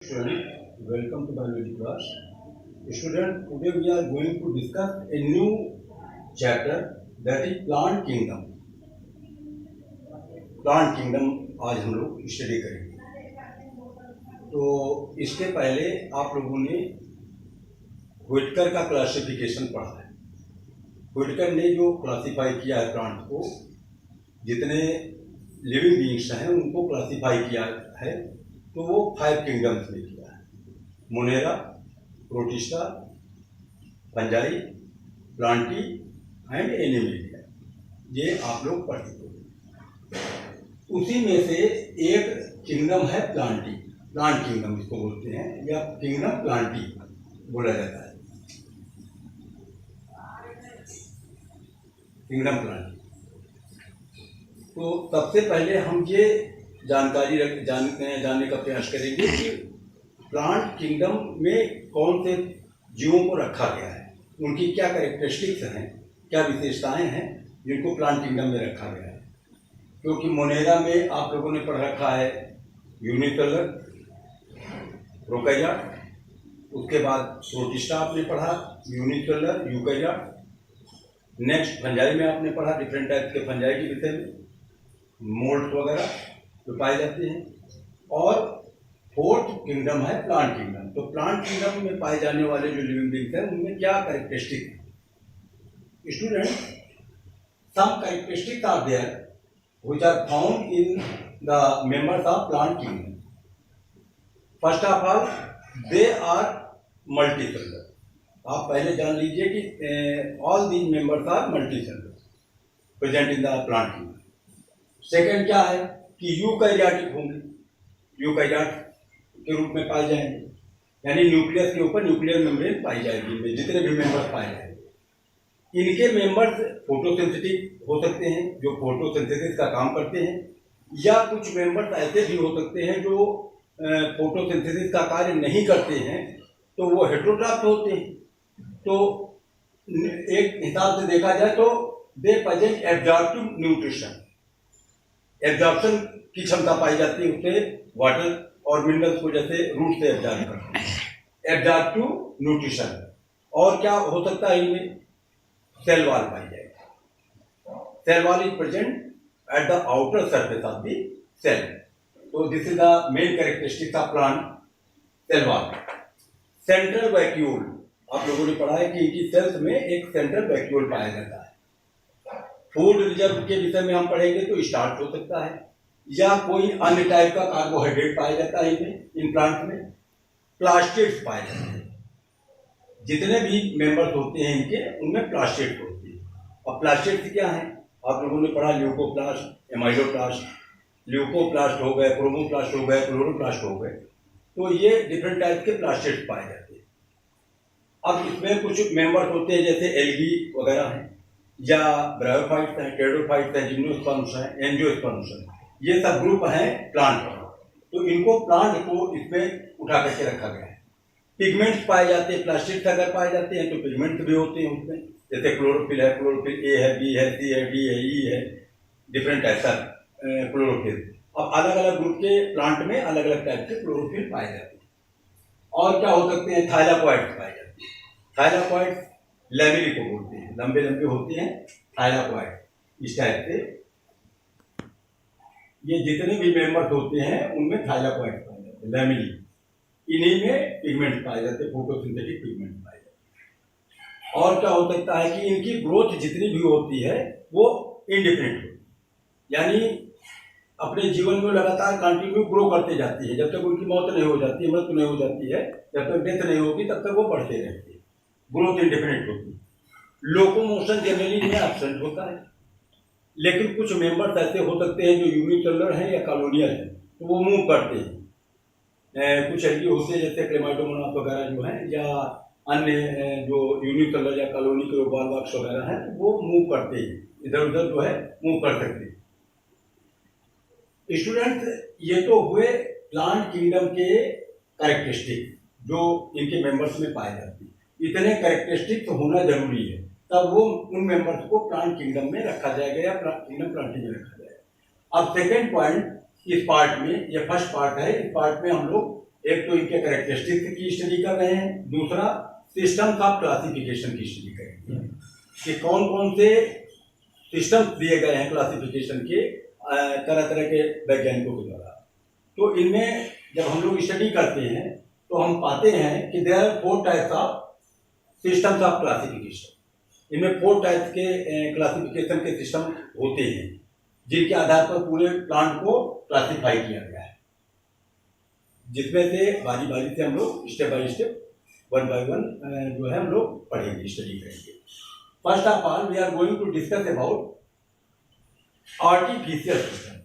Student, welcome to biology class. Student, today we are going to discuss a new chapter that is plant kingdom. Plant kingdom आज हम लोग study करेंगे। तो इसके पहले आप लोगों ने व्हिटकर का क्लासिफिकेशन पढ़ा है। व्हिटकर ने जो क्लासिफाई किया है प्लांट को, जितने लिविंग बीइंग्स हैं उनको क्लासिफाई किया है, तो वो 5 किंगडम्स में किया है। Monera, protista, fungi, Plantae and animalia, ये आप लोग पढ़ चुके हैं। उसी में से एक किंगडम है प्लांटी। प्लांट किंगडम इसको बोलते हैं, या किंगडम प्लांटी बोला जाता है। Kingdom Plantae. तो सबसे पहले हम ये जानकारी जानने का प्रयास करेंगे कि प्लांट किंगडम में कौन से जीवों को रखा गया है, उनकी क्या कैरेक्टरिस्टिक्स हैं, क्या विशेषताएं हैं जिनको प्लांट किंगडम में रखा गया है। क्योंकि मोनेरा में आप लोगों ने पढ़ रखा है यूनिसेलुलर, प्रोकैरियोट, उसके बाद प्रोटिस्टा आपने पढ़ा, यूनिसेलुलर, यूकैरियोट। नेक्स्ट फंजाई में आपने पढ़ा डिफरेंट टाइप के फंजाई के विषय में, मोल्ड्स वगैरह जो पाए जाते हैं। और फोर्थ किंगडम है प्लांट किंगडम। तो प्लांट किंगडम में पाए जाने वाले जो लिविंग बीइंग्स हैं उनमें क्या कैरेक्टरिस्टिक है। Student, some characteristics are there which are found in the members of plant kingdom. First of all, they are multicellular. आप पहले जान लीजिए कि all these members are multicellular present in the plant kingdom. Second क्या है कि eukaryotic होंगे, eukaryote के रूप में पाए जाएंगे, यानी न्यूक्लियस के ऊपर न्यूक्लियर मेम्ब्रेन पाई जाएगी इनमें जितने भी मेंबर्स पाए जाएंगे। इनके मेंबर्स फोटोसिंथेटिक हो सकते हैं, जो फोटोसिंथेसिस का काम करते हैं, या कुछ मेंबर्स ऐसे भी हो सकते हैं जो फोटोसिंथेसिस का कार्य नहीं करते हैं, तो वो हेटेरोट्रॉफ होते हैं। तो एक हिसाब से देखा जाए तो दे प्रेजेंट एब्जॉर्प्टिव न्यूट्रिशन, एब्जॉर्प्शन की क्षमता पाई जाती है उससे, वाटर और मिनरल्स को जैसे रूट से एब्जॉर्ब करते हैं, एब्जॉर्प्टिव न्यूट्रिशन। और क्या हो सकता है इनमें, सेल वॉल पाई जाएगी। Cell wall is present at the outer surface of the cell. तो this is the main characteristics of plant, cell wall. Central vacuole, आप लोगों ने पढ़ा है कि इनकी सेल्स में एक सेंट्रल वैक्यूल पाया जाता है। फूड रिजर्व के विषय में हम पढ़ेंगे तो स्टार्च हो सकता है, या कोई अन्य टाइप का कार्बोहाइड्रेट पाया जाता है इनमें, इन प्लांट में। प्लास्टिड्स पाए जाते हैं, जितने भी मेंबर्स होते हैं इनके उनमें प्लास्टिड्स होती है। और प्लास्टिड्स क्या है, आप लोगों ने पढ़ा ल्यूकोप्लास्ट, एमाइलोप्लास्ट, ल्यूकोप्लास्ट हो गए, क्रोमोप्लास्ट हो गए, क्लोरोप्लास्ट हो गए। तो ये डिफरेंट टाइप के प्लास्टिड्स पाए जाते हैं। अब इसमें कुछ मेंबर्स होते हैं जैसे एल्गी वगैरह हैं, या ब्रायोफाइट्स हैं, टेरोफाइट्स हैं, जिम्नोस्पर्म्स हैं, एंजियोस्पर्म्स हैं, ये सब ग्रुप हैं प्लांट का। तो इनको प्लांट को इसमें उठा करके रखा गया है। पिगमेंट्स पाए जाते हैं, प्लास्टिड्स अगर पाए जाते हैं तो पिगमेंट्स भी होते हैं उसमें, जैसे क्लोरोफिल है, क्लोरोफिल ए है, बी है, सी है, डी है, ई है, डिफरेंट ऐसा क्लोरोफिल। अब अलग अलग ग्रुप के प्लांट में अलग अलग टाइप के क्लोरोफिल पाए जाते हैं। और क्या हो सकते हैं, थाइलाकोइड्स पाए जाते हैं। थाइलाकोइड्स लैमेली को बोलते हैं, लंबे लंबे होते हैं थाइलाकोइड। इस टाइप से ये जितने भी मेंबर्स होते हैं उनमें थाइलाकोइड्स पाए जाते हैं, लैमेली। इन्हीं में पिगमेंट पाए जाते हैं, फोटोसिंथेटिक पिगमेंट पाए जाते हैं। और क्या हो सकता है कि इनकी ग्रोथ जितनी भी होती है वो इंडिफिनिट होती है, यानी अपने जीवन में लगातार कंटिन्यू ग्रो करते जाती है। जब तक उनकी मौत नहीं हो जाती है, मृत्यु नहीं हो जाती है, जब तक डेथ नहीं होगी तब तक वो बढ़ते रहते हैं, ग्रोथ इंडिफिनिट होती है। लोकोमोशन जनरली इनमें एब्सेंट होता है, लेकिन कुछ मेंबर्स ऐसे हो सकते हैं जो यूनिसेलुलर हैं या कॉलोनियल हैं, तो वो मूव करते हैं। कुछ एल्गी होते हैं जैसे क्लेमाइडोमोनास वगैरह जो हैं, या अन्य जो यूनिसेलुलर या कॉलोनी के बॉलवॉर्म्स वगैरह हैं, तो वो मूव करते हैं, इधर उधर जो है मूव कर सकते हैं। स्टूडेंट्स, ये तो हुए प्लांट किंगडम के कैरेक्टरिस्टिक जो इनके मेंबर्स में पाए जाते हैं। इतने कैरेक्टरिस्टिक होना जरूरी है, तब वो उन मेंबर्स को प्लांट किंगडम में रखा जाएगा या किंगडम प्लांटी में रखा जाएगा। अब सेकेंड पॉइंट, इस पार्ट में, ये फर्स्ट पार्ट है, इस पार्ट में हम लोग एक तो इनके कैरेक्टरिस्टिक की स्टडी कर रहे हैं, दूसरा सिस्टम का क्लासिफिकेशन की स्टडी करेंगे कि कौन कौन से सिस्टम दिए गए हैं क्लासिफिकेशन के तरह तरह के वैज्ञानिकों के द्वारा। तो इनमें जब हम लोग स्टडी करते हैं तो हम पाते हैं कि there are 4 types of systems of classification. इनमें 4 टाइप्स के क्लासिफिकेशन के सिस्टम होते हैं जिनके आधार पर पूरे प्लांट को क्लासिफाई किया गया है, जिसमें से बारी बारी से हम लोग step by step, one by one जो है हम लोग पढ़ेंगे, स्टडी करेंगे। First of all we are going to discuss about artificial system.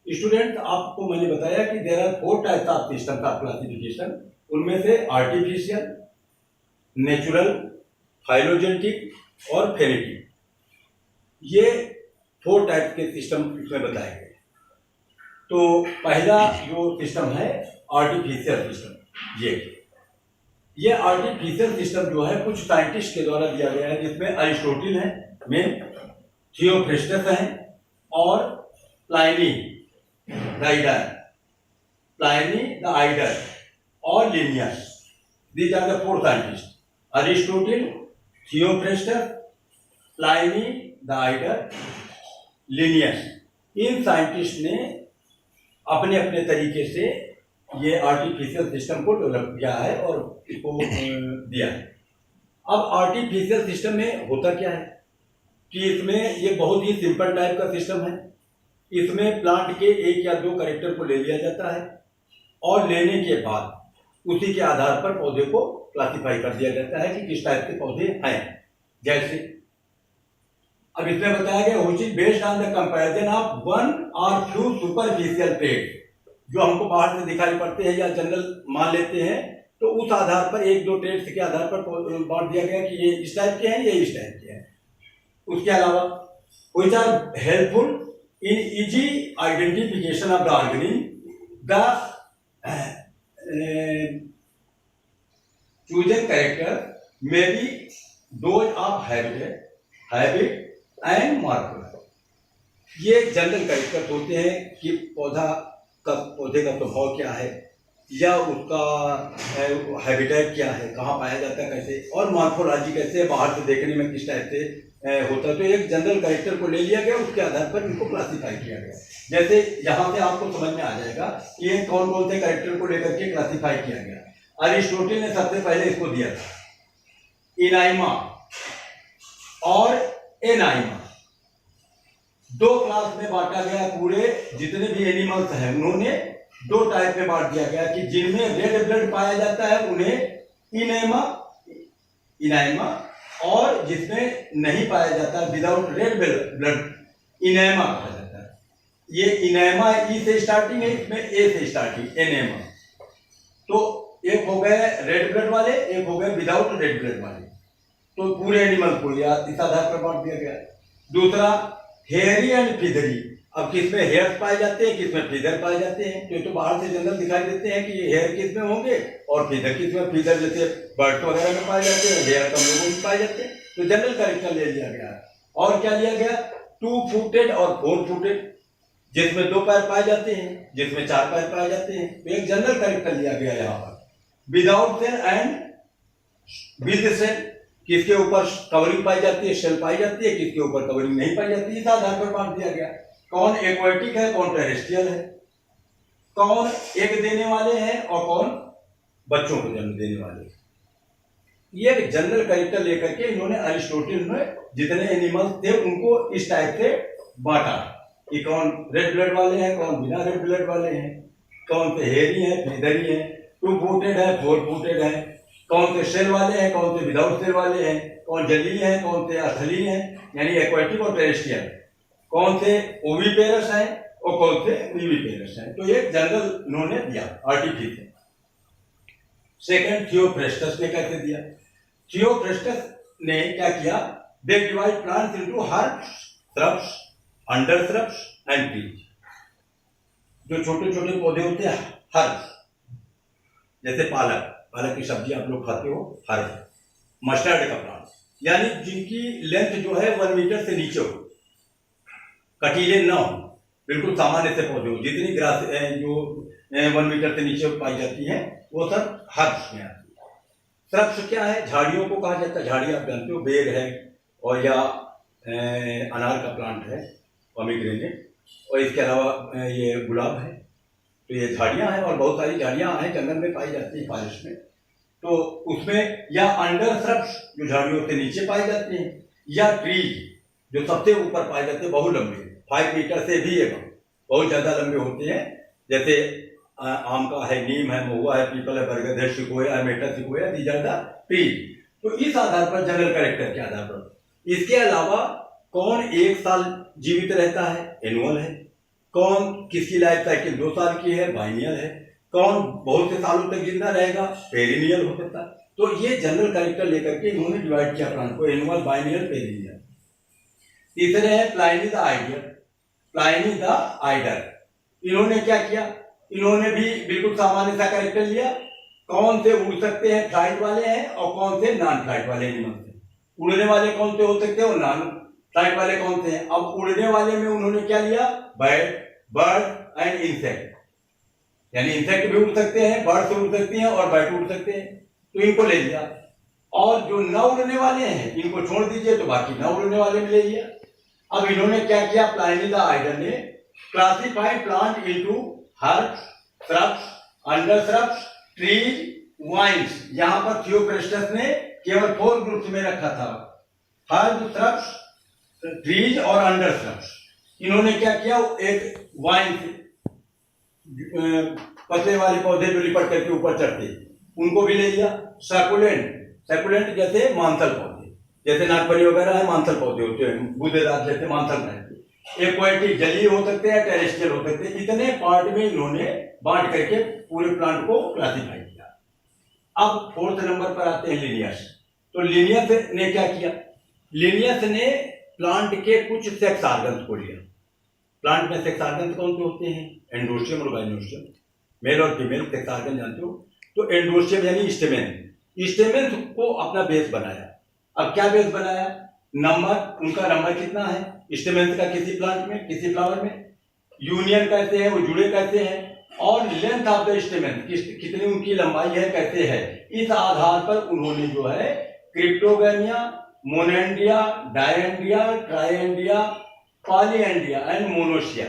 Student, आपको मैंने बताया कि there are 4 types of system का क्लासिफिकेशन। उनमें से आर्टिफिशियल, नेचुरल, फाइलोजेनेटिक और फेनेटिक, ये 4 टाइप के सिस्टम इसमें बताए गए। तो पहला जो सिस्टम है आर्टिफिशियल सिस्टम, ये आर्टिफिशियल सिस्टम जो है कुछ साइंटिस्ट के द्वारा दिया गया है, जिसमें अरिस्टोटल है, में थियोफ्रेस्टस है और प्लाइनी द आइडर और Linnaeus. These are the 4 scientist, Aristotle, Theophrastus, Pliny the Elder, Linnaeus. इन साइंटिस्ट ने अपने अपने तरीके से ये आर्टिफिशियल सिस्टम को डेवलप किया है और इसको दिया है। अब आर्टिफिशियल सिस्टम में होता क्या है कि इसमें ये बहुत ही सिंपल टाइप का सिस्टम है। इसमें प्लांट के 1 या 2 कैरेक्टर को ले लिया जाता है और लेने के बाद उसी के आधार पर पौधे को क्लासिफाई कर दिया जाता है कि किस टाइप के पौधे हैं। जैसे अब इसमें बताया गया which is based on the comparison of one और फ्यू सुपरफिशियल ट्रेट, जो हमको बाहर से दिखाई पड़ते हैं या जनरल मान लेते हैं, तो उस आधार पर 1-2 ट्रेट्स के आधार पर बांट दिया गया कि ये इस टाइप के हैं, ये इस टाइप के हैं। उसके अलावा which are helpful in easy identification of the organism, the chosen character may be those of habit and marker। ये जनरल कैरेक्टर होते हैं कि पौधे का स्वभाव क्या है या उसका हैबिटेट क्या है, कहाँ पाया जाता है, कैसे, और मॉर्फोलॉजी कैसे बाहर से देखने में किस टाइप से होता है। तो एक जनरल कैरेक्टर को ले लिया गया, उसके आधार पर इनको क्लासिफाई किया गया। जैसे यहाँ से आपको समझ में आ जाएगा कि ये कौन कौन से कैरेक्टर को लेकर के क्लासिफाई किया गया। अरिस्टोटल ने सबसे पहले इसको दिया था इनाइमा और एनाइमा। 2 क्लास में बांटा गया। पूरे जितने भी एनिमल्स हैं उन्होंने 2 टाइप में बांट दिया गया कि जिनमें रेड ब्लड पाया जाता है उन्हें इनाइमा, और जिसमें नहीं पाया जाता विदाउट रेड ब्लड इनेमा कहा जाता है। ये इनेमा ई से स्टार्टिंग है, इसमें ए से स्टार्टिंग एनेमा। तो एक हो गए रेड ब्लड वाले, एक हो गए विदाउट रेड ब्लड वाले। तो पूरे एनिमल को इस आधार पर बांट दिया गया। दूसरा हेयरी एंड फीदरी। अब किसमें हेयर पाए जाते हैं, किसमें फीदर पाए जाते हैं। तो बाहर से जनरल दिखाई देते हैं कि ये हेयर किसमें होंगे और फीदर किसमें। फीदर जैसे बर्ड्स वगैरह में पाए जाते हैं, हेयर कम लोगों में पाए जाते हैं। तो जनरल कैरेक्टर ले लिया गया। और क्या लिया गया, 2 फूटेड और 4 फूटेड, जिसमें 2 पैर पाए जाते हैं, जिसमें 4 पैर पाए जाते हैं। तो एक जनरल कैरेक्टर लिया गया यहाँ पर। Without cell and with cell, किसके ऊपर कवरिंग पाई जाती है, शेल पाई जाती है, किसके ऊपर कवरिंग नहीं पाई जाती है। इस आधार पर बांट दिया गया। कौन एक्वाटिक है, कौन टेरेस्ट्रियल है, कौन एग देने वाले हैं और कौन बच्चों को जन्म देने वाले हैं। ये एक जनरल कैरेक्टर लेकर के इन्होंने अरिस्टोटल में जितने एनिमल्स थे उनको इस टाइप से बांटा कि कौन रेड ब्लड वाले हैं, कौन बिना रेड ब्लड वाले हैं, कौन से हेयरी हैं, फीदरी हैं, 2 फूटेड है, 4 फूटेड है, कौन से शेल वाले हैं, कौन से विदाउट शेल वाले हैं, कौन जलीय हैं, कौन से अथली हैं यानी एक्वाटिक और टेरेस्ट्रियल, कौन से ओविपेरस हैं और कौन से विविपेरस हैं। तो ये जनरल इन्होंने दिया आर्टिफिशियल। सेकंड थियोफ्रेस्टस ने कैसे दिया। थियोफ्रेस्टस ने क्या किया, they divide plants into herbs, shrubs, under shrubs and trees. जो छोटे छोटे पौधे होते हैं हर्ब्स, जैसे पालक की सब्जी आप लोग खाते हो, हर्ब। मस्टर्ड का प्लांट यानी जिनकी लेंथ जो है 1 मीटर से नीचे हो, कटीले न हो, बिल्कुल सामान्य से पौधे हो। जितनी ग्रास जो 1 मीटर से नीचे पाई जाती है वो सब हर्ब्स में आती है। श्रब्स क्या है? झाड़ियों को कहा जाता है। झाड़ी आप जानते हो, बेर है और या अनार का प्लांट है, पोमीग्रेनेट, और इसके अलावा ये गुलाब है। तो ये झाड़ियाँ हैं और बहुत सारी झाड़ियाँ हैं, जंगल में पाई जाती है, फॉरेस्ट में। तो उसमें या अंडर श्रब्स जो झाड़ियों के नीचे पाए जाते हैं, या ट्रीज जो सबसे ऊपर पाए जाते हैं, बहुत लंबे 5 मीटर से भी एवं बहुत ज्यादा लंबे होते हैं। जैसे आम का है, नीम है, महुआ है, पीपल है, बरगद है, सिकोया है, metasequoia, these are the trees. तो इस आधार पर, जनरल कैरेक्टर के आधार पर, इसके अलावा कौन 1 साल जीवित रहता है, एनुअल है। कौन किसकी लाइफ साइकिल 2 साल की है, बाइनियल है। कौन बहुत से सालों तक जिंदा रहेगा, पेरिनियल हो सकता है। तो ये जनरल कैरेक्टर लेकर के इन्होंने डिवाइड किया प्लांट को, एनुअल, बाइनियल, पेरिनियल। तीसरे है Pliny the elder, Pliny the elder. इन्होंने क्या किया? इन्होंने भी बिल्कुल सामान्य सा कैरेक्टर लिया। कौन से उड़ सकते हैं, फ्लाइट वाले हैं, और कौन से नॉन फ्लाइट वाले एनिमल हैं। उड़ने वाले कौन से हो सकते हैं और नॉन फ्लाइट वाले कौन से हैं। अब उड़ने वाले में उन्होंने क्या लिया? बर्ड एंड इंसेक्ट, यानी इंसेक्ट भी उड़ सकते हैं, बर्ड से उड़ सकती हैं और बर्ड उड़ सकते हैं, तो इनको ले लिया। और जो न उड़ने वाले हैं इनको छोड़ दीजिए, तो बाकी न उड़ने वाले में ले लिया। अब इन्होंने क्या किया? प्लाइनी द आइडल ने classified plant into herbs, shrubs, under shrubs, trees, vines. यहां पर थियोक्रेस्टस ने केवल 4 ग्रुप्स में रखा था, हर्ब, श्रब्स, ट्रीज और अंडर श्रब्स। इन्होंने क्या किया? एक वाइन, पतले वाले पौधे जो लिपट करके ऊपर चढ़ते, उनको भी ले लिया। सैकुलेंट जैसे मांसल पौधे, जैसे नागपरी वगैरह है, मांसल पौधे होते हैं, बूंदेदार जैसे मांसल रहते। एक्वाटिक, जलीय हो सकते हैं, टेरेस्ट्रियल हो सकते हैं। इतने पार्ट में इन्होंने बांट करके पूरे प्लांट को क्लासिफाई किया। अब 4th नंबर पर आते हैं लिनियस। तो लिनियस ने क्या किया? लिनियस ने प्लांट के कुछ सेक्स ऑर्गन्स को लिया। प्लांट में सेक्स ऑर्गन्स कौन से होते हैं? एंडोस्टियम और गाइनोस्टियम, मेल और फीमेल सेक्स ऑर्गन जानते हो। तो एंडोस्टियम यानी स्टेमेन को अपना बेस बनाया। अब क्या बेस बनाया? नंबर, उनका नंबर कितना है स्टेमेन का किसी प्लांट में, किसी फ्लावर में, यूनियन कैसे है, वो जुड़े कैसे हैं, और लेंथ ऑफ द स्टेमेन कितनी उनकी लंबाई है, कैसे है। इस आधार पर उन्होंने जो है क्रिप्टोगेमिया, मोनेंडिया, डायेंडिया, ट्राइएंडिया, पॉलीएंडिया एंड मोनोशिया,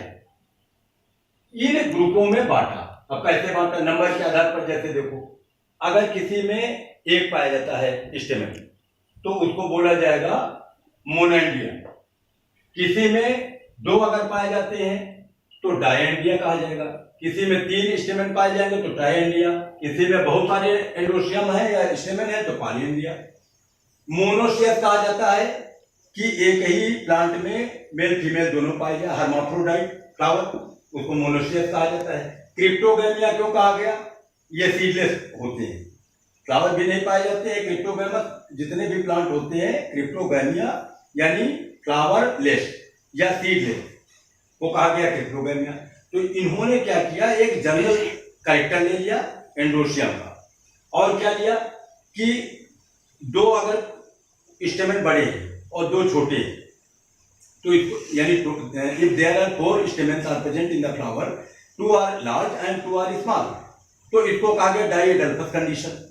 इन ग्रुपों में बांटा। अब कैसे बांटा? नंबर के आधार पर। जैसे देखो, अगर किसी में 1 पाया जाता है स्टेमेन, तो उसको बोला जाएगा मोनेंडिया। किसी में 2 अगर पाए जाते हैं तो डायेंडिया कहा जाएगा। किसी में 3 स्टेमेन पाए जाएंगे तो ट्राइएंडिया। किसी में बहुत सारे एंडोशियम है या स्टेमेन है तो पॉलीएंडिया। मोनोशियस कहा जाता है कि एक ही प्लांट में मेल फीमेल दोनों पाए जाए, हर्माफ्रोडाइट फ्लावर, उसको मोनोशियस कहा जाता है। क्रिप्टोगेमिया क्यों कहा गया? ये सीडलेस होते हैं, फ्लावर भी नहीं पाए जाते हैं। क्रिप्टोगेमस जितने भी प्लांट होते हैं, क्रिप्टोगेमिया यानी फ्लावर लेस या सीडलेस को कहा गया क्रिप्टोगेमिया। तो इन्होंने क्या किया? एक जनरल कैरेक्टर ले लिया एंडोशियम का, और क्या लिया कि 2 अगर स्टेमेन बड़े हैं और 2 छोटे हैं, तो इसको यानी if there are 4 stamens are present in the flower, 2 are large and 2 are small, तो इसको कहा गया डाइएडल्फस कंडीशन,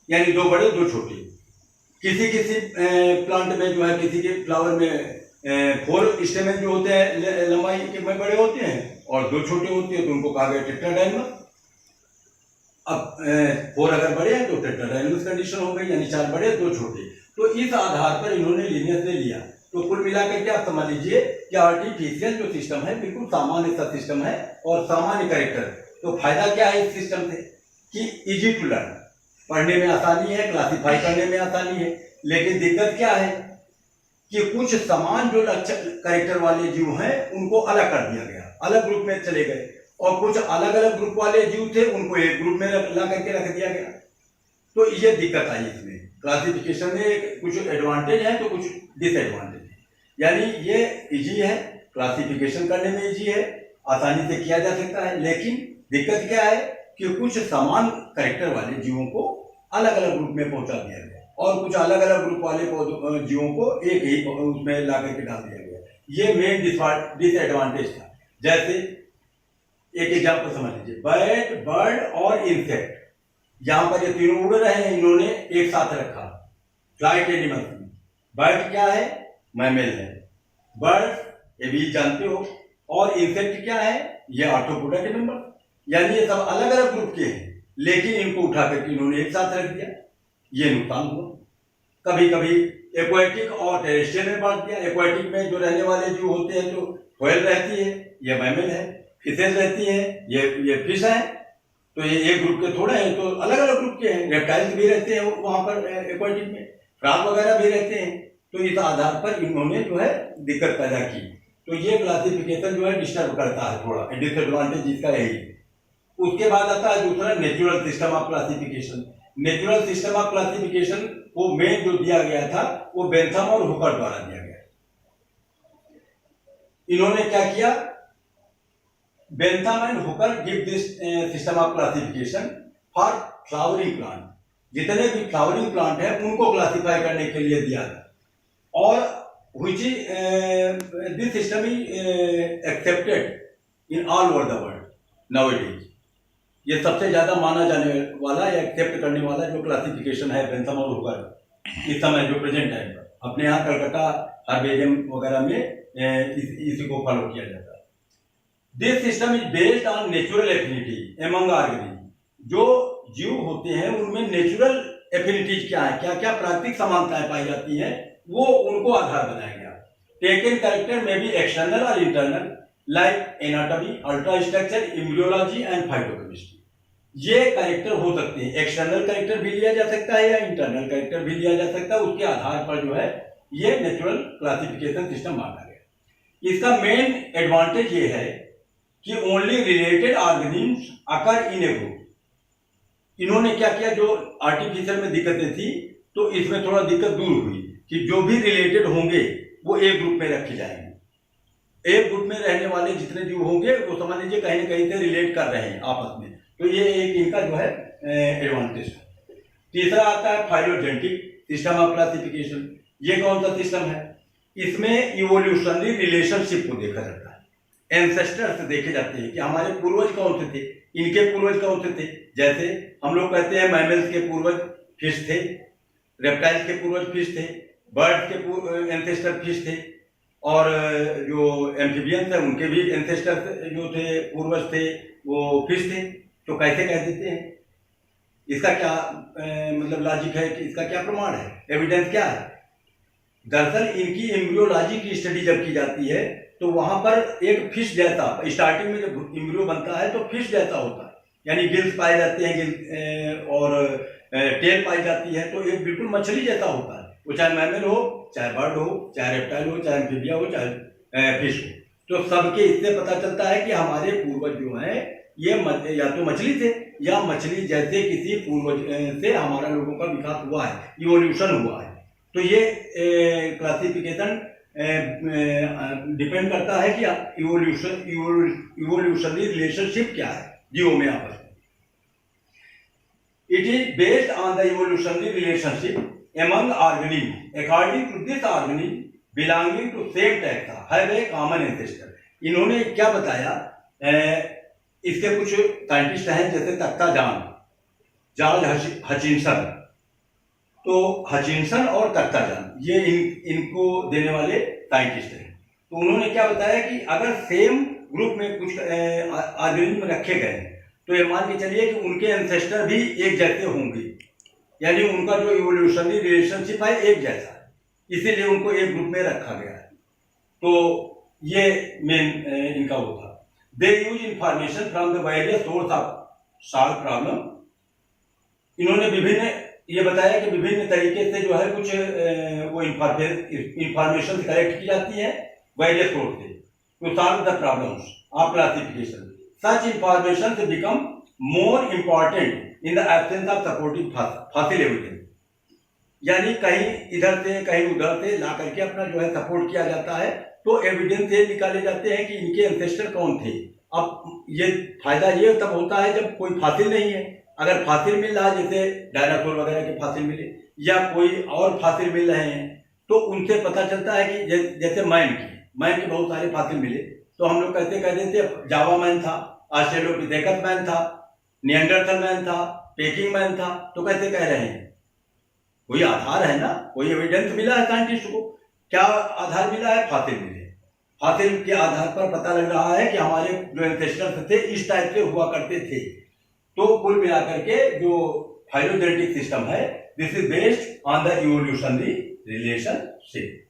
यानी 2 बड़े 2 छोटे। किसी प्लांट में जो है, किसी के फ्लावर में 4 स्टेमेन जो होते हैं लंबाई के में बड़े होते हैं और 2 छोटे होते हैं, तो उनको कहा गया टेट्राडाइमस। अब 4 अगर बड़े हैं तो टेट्राडाइमस कंडीशन हो गई, यानी 4 बड़े 2 छोटे। तो इस आधार पर इन्होंने लीनियस ले लिया। तो कुल मिलाकर के आप समझ लीजिए कि आर्टिफिशियल जो सिस्टम है बिल्कुल सामान्य सा सिस्टम है और सामान्य कैरेक्टर। तो फायदा क्या है इस सिस्टम से कि इजी टू लर्न, पढ़ने में आसानी है, क्लासिफाई करने में आसानी है। लेकिन दिक्कत क्या है कि कुछ समान जो कैरेक्टर वाले जीव हैं उनको अलग कर दिया गया, अलग ग्रुप में चले गए, और कुछ अलग अलग ग्रुप वाले जीव थे उनको एक ग्रुप में ला करके रख दिया गया। तो ये दिक्कत आई इसमें। क्लासिफिकेशन में कुछ एडवांटेज है तो कुछ डिसएडवांटेज है, यानी ये इजी है, क्लासिफिकेशन करने में इजी है, आसानी से किया जा सकता है। लेकिन दिक्कत क्या है कि कुछ समान कैरेक्टर वाले जीवों को अलग अलग ग्रुप में पहुंचा दिया गया और कुछ अलग अलग ग्रुप वाले जीवों को एक ही उसमें ला करके डाल दिया गया। ये मेन डिसएडवांटेज था। जैसे एक एग्जाम्पल समझ लीजिए, बैट, बर्ड और इंसेक्ट, यहाँ पर ये तीनों उड़ रहे हैं, इन्होंने एक साथ रखा, फ्लाइट एनिमल्स में। बर्ड क्या है? मैमल है। बर्ड ये भी जानते हो। और इंसेक्ट क्या है? ये आर्थ्रोपोडा के मेंबर, यानी ये सब अलग अलग ग्रुप के हैं, लेकिन इनको उठा करके इन्होंने एक साथ रख दिया, ये नुकसान हुआ। कभी कभी एक्वाटिक और टेरेस्ट्रियल में बांट दिया। एक्वाटिक में जो रहने वाले जो होते हैं, जो व्हेल रहती है, ये मैमल है। फिशेज रहती है, ये फिश है। तो ये एक ग्रुप के थोड़े हैं, तो अलग अलग ग्रुप के हैं। रेप्टाइल्स भी रहते हैं वहां पर एक्वाटिक में, फ्रॉग वगैरह भी रहते हैं। तो इस आधार पर इन्होंने जो है दिक्कत पैदा की। तो ये क्लासिफिकेशन जो है डिस्टर्ब करता है थोड़ा, डिसएडवांटेज इसका यही है। उसके बाद आता है दूसरा natural system of classification. Natural system of classification को मेन जो दिया गया था वो बेंथम और हुकर द्वारा दिया गया। इन्होंने क्या किया? Bentham and Hooker give this system of classification for flowering plant. जितने भी फ्लावरिंग प्लांट है उनको क्लासिफाई करने के लिए दिया था। और which this system is accepted in all over the world nowadays। ये सबसे ज्यादा माना जाने वाला या एक्सेप्ट करने वाला जो क्लासिफिकेशन है बेंथम और हुकर इस समय जो प्रेजेंट टाइम पर अपने यहाँ कलकत्ता हर्बेरियम वगैरह में इसी को फॉलो किया जाता है। This system is based on natural affinity among organism. जो जीव होते हैं उनमें नेचुरल एफिनिटीज क्या है, क्या क्या प्राकृतिक समानताएं पाई जाती हैं, वो उनको आधार बनाया गया। टेकन कैरेक्टर में भी एक्सटर्नल और internal, like anatomy, ultra structure, embryology and phytochemistry. ये कैरेक्टर हो सकते हैं। एक्सटर्नल कैरेक्टर भी लिया जा सकता है या इंटरनल कैरेक्टर भी लिया जा सकता है। उसके आधार पर जो है ये नेचुरल क्लासिफिकेशन सिस्टम बांटा गया। इसका मेन एडवांटेज ये है कि ओनली रिलेटेड ऑर्गेनिज्म्स अकर इन ए ग्रुप। इन्होंने क्या किया, जो आर्टिफिशियल में दिक्कतें थी तो इसमें थोड़ा दिक्कत दूर हुई कि जो भी रिलेटेड होंगे वो एक ग्रुप में रखे जाएंगे। एक ग्रुप में रहने वाले जितने जीव होंगे वो समझ लीजिए कहीं ना कहीं से रिलेट कर रहे हैं आपस में। तो ये एक इनका जो है एडवांटेज है। तीसरा आता है फाइलोजेनेटिक सिस्टम ऑफ क्लासिफिकेशन। ये कौन सा सिस्टम है? इसमें इवोल्यूशनरी रिलेशनशिप को देखा जाता है। एंसेस्टर्स देखे जाते हैं कि हमारे पूर्वज कौन से थे, इनके पूर्वज कौन से थे। जैसे हम लोग कहते हैं मैमल्स के पूर्वज फिश थे, रेप्टाइल्स के पूर्वज फिश थे, बर्ड्स के एंसेस्टर फिश थे, और जो एम्फीबियंस है उनके भी एंसेस्टर जो थे पूर्वज थे वो फिश थे। तो कैसे कह देते हैं? इसका क्या मतलब लॉजिक है कि इसका क्या प्रमाण है, एविडेंस क्या है? दरअसल इनकी एम्ब्रियोलॉजी की स्टडी जब की जाती है तो वहां पर एक फिश जैसा, स्टार्टिंग में जब एम्ब्रियो बनता है तो फिश जैसा होता है, यानी गिल्स पाए जाते हैं, गिल्स और टेल पाई जाती है, तो एक बिल्कुल मछली जैसा होता है। वो चाहे मैमल हो, चाहे बर्ड हो, चाहे रेप्टाइल हो, चाहे एम्फीबिया हो, चाहे फिश हो। तो सबके इससे पता चलता है कि हमारे पूर्वज जो हैं ये या तो मछली थे या मछली जैसे किसी पूर्वज से हमारा लोगों का विकास हुआ है, इवोल्यूशन हुआ है। तो ये क्लासिफिकेशन डिपेंड करता है कि इवोल्यूशनरी रिलेशनशिप क्या है जीवों में आपस में। It is based on the evolutionary relationship among organisms according to this organism belonging to same taxa have a common ancestor। इन्होंने क्या बताया, इसके कुछ साइंटिस्ट हैं जैसे तख्ता जॉर्ज हचिनसन। तो हचिनसन और तख्ता जान ये इनको देने वाले साइंटिस्ट हैं। तो उन्होंने क्या बताया कि अगर सेम ग्रुप में कुछ ऑर्गेनिज्म रखे गए तो ये मान के चलिए कि उनके एंसेस्टर भी एक जैसे होंगे, यानी उनका जो इवोल्यूशनरी रिलेशनशिप है एक जैसा है, इसीलिए उनको एक ग्रुप में रखा गया है। तो ये मेन इनका वो था। They use information from the various source of solve problem. इन्होंने विभिन्न ये बताया कि विभिन्न तरीके से जो है कुछ वो इंफॉर्मेशन कलेक्ट की जाती है वेरियस सोर्स से to solve the problems of classification. Such information से become more important in the absence of supporting fossil evidence. यानी कहीं इधर से कहीं उधर से ला करके अपना जो है सपोर्ट किया जाता है, तो एविडेंस ये निकाले जाते हैं कि इनके एंसेस्टर कौन थे। अब ये फायदा ये तब होता है जब कोई फॉसिल नहीं है। अगर फॉसिल मिल रहा है, जैसे डायनासोर वगैरह के फॉसिल मिले या कोई और फॉसिल मिल रहे हैं, तो उनसे पता चलता है कि जैसे मैन के बहुत सारे फॉसिल मिले, तो हम लोग कहते थे जावा मैन था, ऑस्ट्रेलोपिथेकस मैन था, निएंडरथल मैन था, पेकिंग मैन था, तो कैसे कह रहे हैं? कोई आधार है ना, कोई एविडेंस मिला है साइंटिस्ट को? क्या आधार मिला है? फासिल मिले, फासिल के आधार पर पता लग रहा है कि हमारे जो एंसेस्टर्स थे इस टाइप से हुआ करते थे। तो कुल मिलाकर के जो फाइलोजेनेटिक सिस्टम है, this is based on the evolutionary relationship.